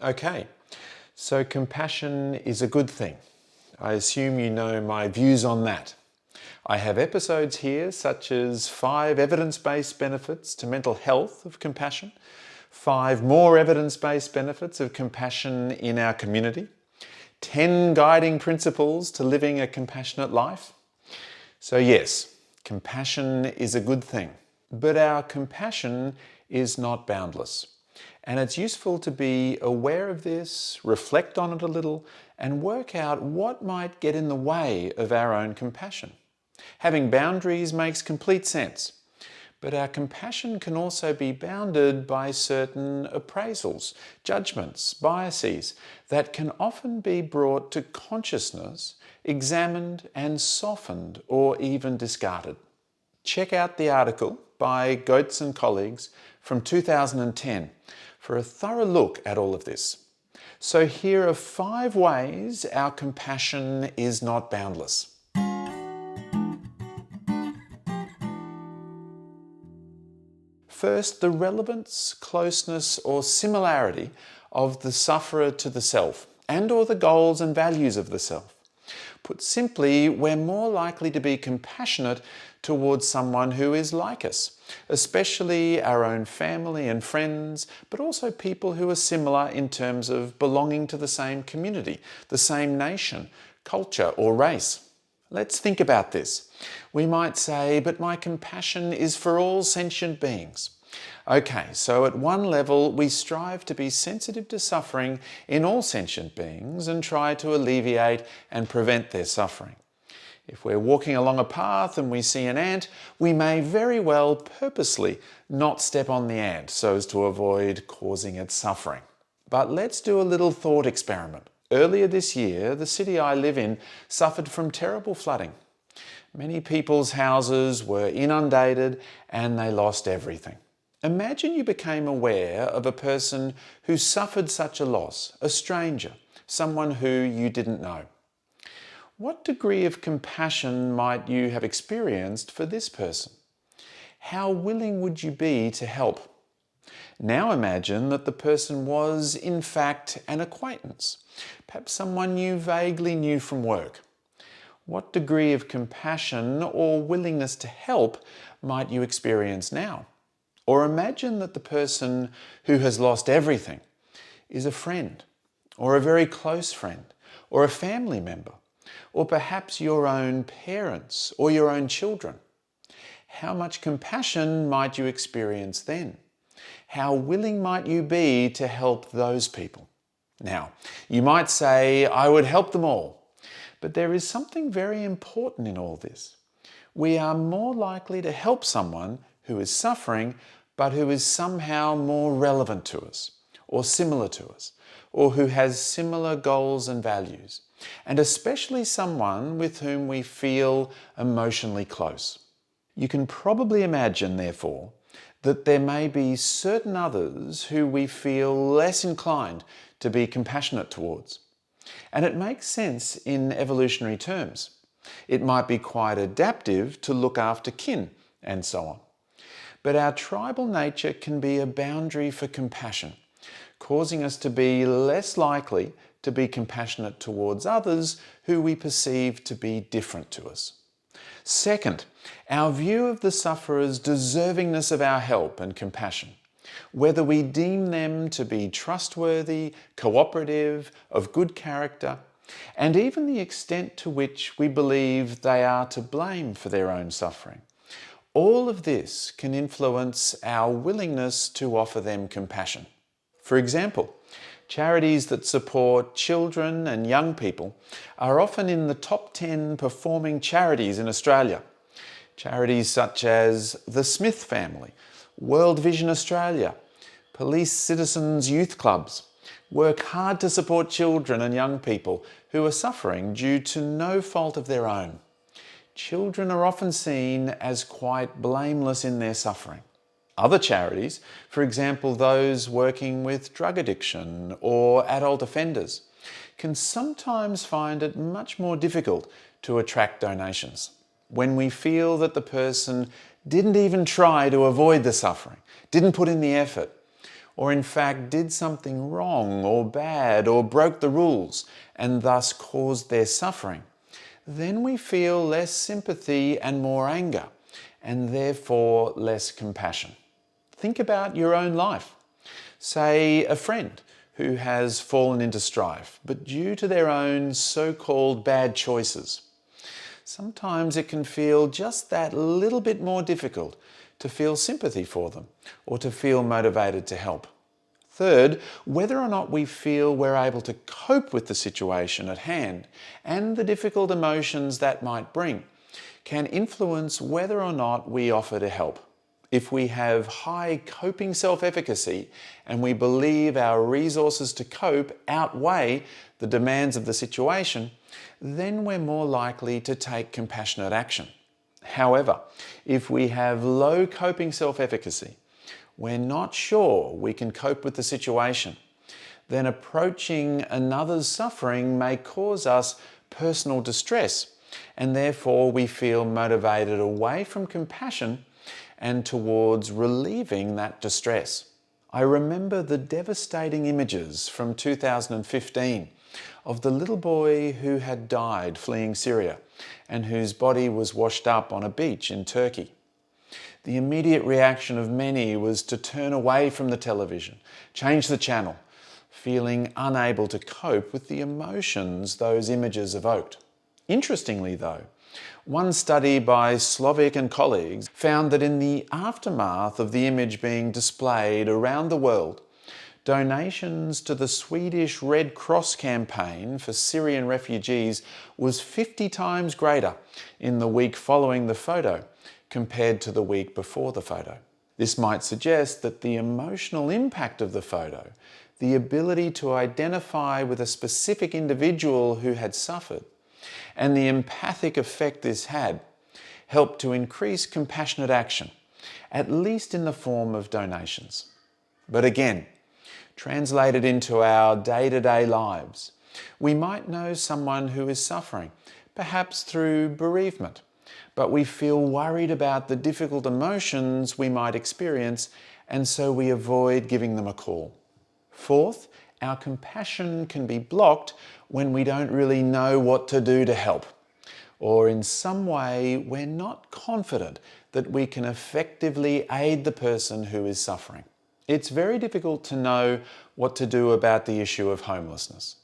Okay, so compassion is a good thing. I assume you know my views on that. I have episodes here such as 5 evidence-based benefits to mental health of compassion, 5 more evidence-based benefits of compassion in our community, 10 guiding principles to living a compassionate life. So yes, compassion is a good thing, but our compassion is not boundless. And it's useful to be aware of this, reflect on it a little, and work out what might get in the way of our own compassion. Having boundaries makes complete sense, but our compassion can also be bounded by certain appraisals, judgements, biases that can often be brought to consciousness, examined and softened or even discarded. Check out the article by Goetz and colleagues from 2010 for a thorough look at all of this. So here are 5 ways our compassion is not boundless. First, the relevance, closeness or similarity of the sufferer to the self and/or the goals and values of the self. Put simply, we're more likely to be compassionate towards someone who is like us, especially our own family and friends, but also people who are similar in terms of belonging to the same community, the same nation, culture or race. Let's think about this. We might say, but my compassion is for all sentient beings. Okay, so at one level, we strive to be sensitive to suffering in all sentient beings and try to alleviate and prevent their suffering. If we're walking along a path and we see an ant, we may very well purposely not step on the ant so as to avoid causing it suffering. But let's do a little thought experiment. Earlier this year, the city I live in suffered from terrible flooding. Many people's houses were inundated and they lost everything. Imagine you became aware of a person who suffered such a loss, a stranger, someone who you didn't know. What degree of compassion might you have experienced for this person? How willing would you be to help? Now imagine that the person was, in fact, an acquaintance, perhaps someone you vaguely knew from work. What degree of compassion or willingness to help might you experience now? Or imagine that the person who has lost everything is a friend, or a very close friend, or a family member, or perhaps your own parents or your own children. How much compassion might you experience then? How willing might you be to help those people? Now, you might say, I would help them all. But there is something very important in all this. We are more likely to help someone who is suffering, but who is somehow more relevant to us, or similar to us, or who has similar goals and values, and especially someone with whom we feel emotionally close. You can probably imagine, therefore, that there may be certain others who we feel less inclined to be compassionate towards. And it makes sense in evolutionary terms. It might be quite adaptive to look after kin and so on. But our tribal nature can be a boundary for compassion, causing us to be less likely to be compassionate towards others who we perceive to be different to us. Second, our view of the sufferer's deservingness of our help and compassion, whether we deem them to be trustworthy, cooperative, of good character, and even the extent to which we believe they are to blame for their own suffering. All of this can influence our willingness to offer them compassion. For example, charities that support children and young people are often in the top 10 performing charities in Australia. Charities such as the Smith Family, World Vision Australia, Police Citizens Youth Clubs work hard to support children and young people who are suffering due to no fault of their own. Children are often seen as quite blameless in their suffering. Other charities, for example those working with drug addiction or adult offenders, can sometimes find it much more difficult to attract donations when we feel that the person didn't even try to avoid the suffering, didn't put in the effort, or in fact did something wrong or bad or broke the rules and thus caused their suffering, then we feel less sympathy and more anger, and therefore less compassion. Think about your own life. Say a friend who has fallen into strife, but due to their own so-called bad choices. Sometimes it can feel just that little bit more difficult to feel sympathy for them or to feel motivated to help. Third, whether or not we feel we're able to cope with the situation at hand and the difficult emotions that might bring can influence whether or not we offer to help. If we have high coping self-efficacy and we believe our resources to cope outweigh the demands of the situation, then we're more likely to take compassionate action. However, if we have low coping self-efficacy, we're not sure we can cope with the situation, then approaching another's suffering may cause us personal distress, and therefore we feel motivated away from compassion and towards relieving that distress. I remember the devastating images from 2015 of the little boy who had died fleeing Syria and whose body was washed up on a beach in Turkey. The immediate reaction of many was to turn away from the television, change the channel, feeling unable to cope with the emotions those images evoked. Interestingly though, one study by Slovic and colleagues found that in the aftermath of the image being displayed around the world, donations to the Swedish Red Cross campaign for Syrian refugees was 50 times greater in the week following the photo compared to the week before the photo. This might suggest that the emotional impact of the photo, the ability to identify with a specific individual who had suffered, and the empathic effect this had, helped to increase compassionate action, at least in the form of donations. But again, translated into our day-to-day lives, we might know someone who is suffering, perhaps through bereavement, but we feel worried about the difficult emotions we might experience, and so we avoid giving them a call. Fourth, our compassion can be blocked when we don't really know what to do to help, or in some way we're not confident that we can effectively aid the person who is suffering. It's very difficult to know what to do about the issue of homelessness.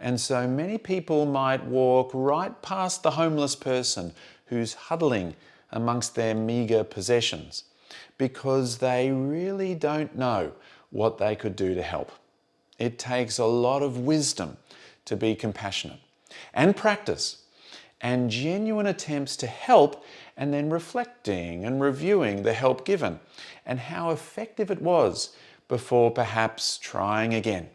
And so many people might walk right past the homeless person who's huddling amongst their meagre possessions because they really don't know what they could do to help. It takes a lot of wisdom to be compassionate, and practice, and genuine attempts to help, and then reflecting and reviewing the help given and how effective it was before perhaps trying again.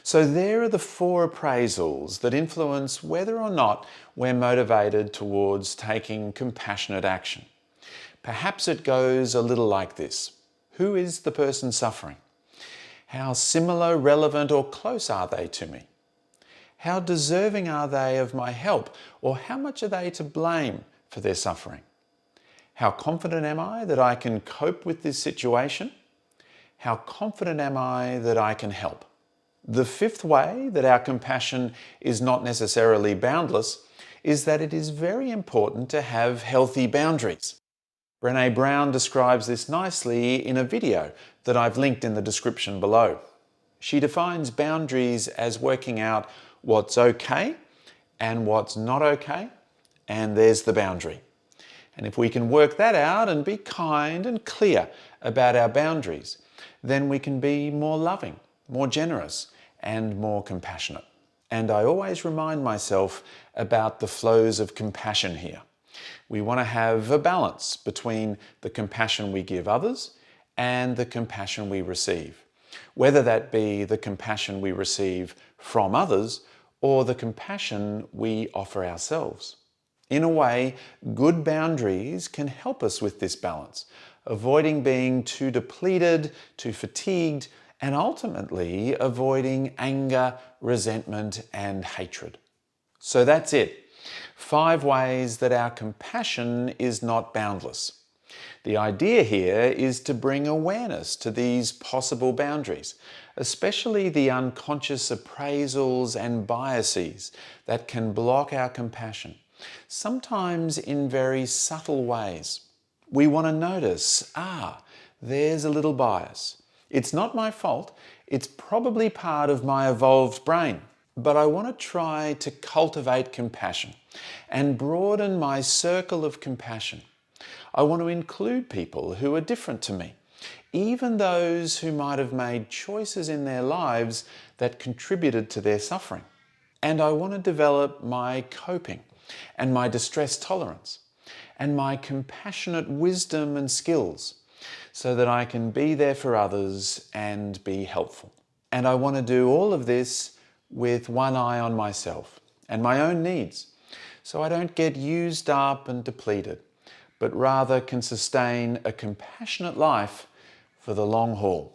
So there are the 4 appraisals that influence whether or not we're motivated towards taking compassionate action. Perhaps it goes a little like this. Who is the person suffering? How similar, relevant, or close are they to me? How deserving are they of my help, or how much are they to blame for their suffering? How confident am I that I can cope with this situation? How confident am I that I can help? The 5th way that our compassion is not necessarily boundless is that it is very important to have healthy boundaries. Brene Brown describes this nicely in a video that I've linked in the description below. She defines boundaries as working out what's okay and what's not okay, and there's the boundary. And if we can work that out and be kind and clear about our boundaries, then we can be more loving, more generous, and more compassionate. And I always remind myself about the flows of compassion here. We want to have a balance between the compassion we give others and the compassion we receive, whether that be the compassion we receive from others or the compassion we offer ourselves. In a way, good boundaries can help us with this balance, avoiding being too depleted, too fatigued, and ultimately avoiding anger, resentment, and hatred. So that's it. 5 ways that our compassion is not boundless. The idea here is to bring awareness to these possible boundaries, especially the unconscious appraisals and biases that can block our compassion, sometimes in very subtle ways. We want to notice, there's a little bias. It's not my fault, it's probably part of my evolved brain. But I want to try to cultivate compassion and broaden my circle of compassion. I want to include people who are different to me, even those who might have made choices in their lives that contributed to their suffering. And I want to develop my coping and my distress tolerance and my compassionate wisdom and skills so that I can be there for others and be helpful. And I want to do all of this with one eye on myself and my own needs, so I don't get used up and depleted, but rather can sustain a compassionate life for the long haul.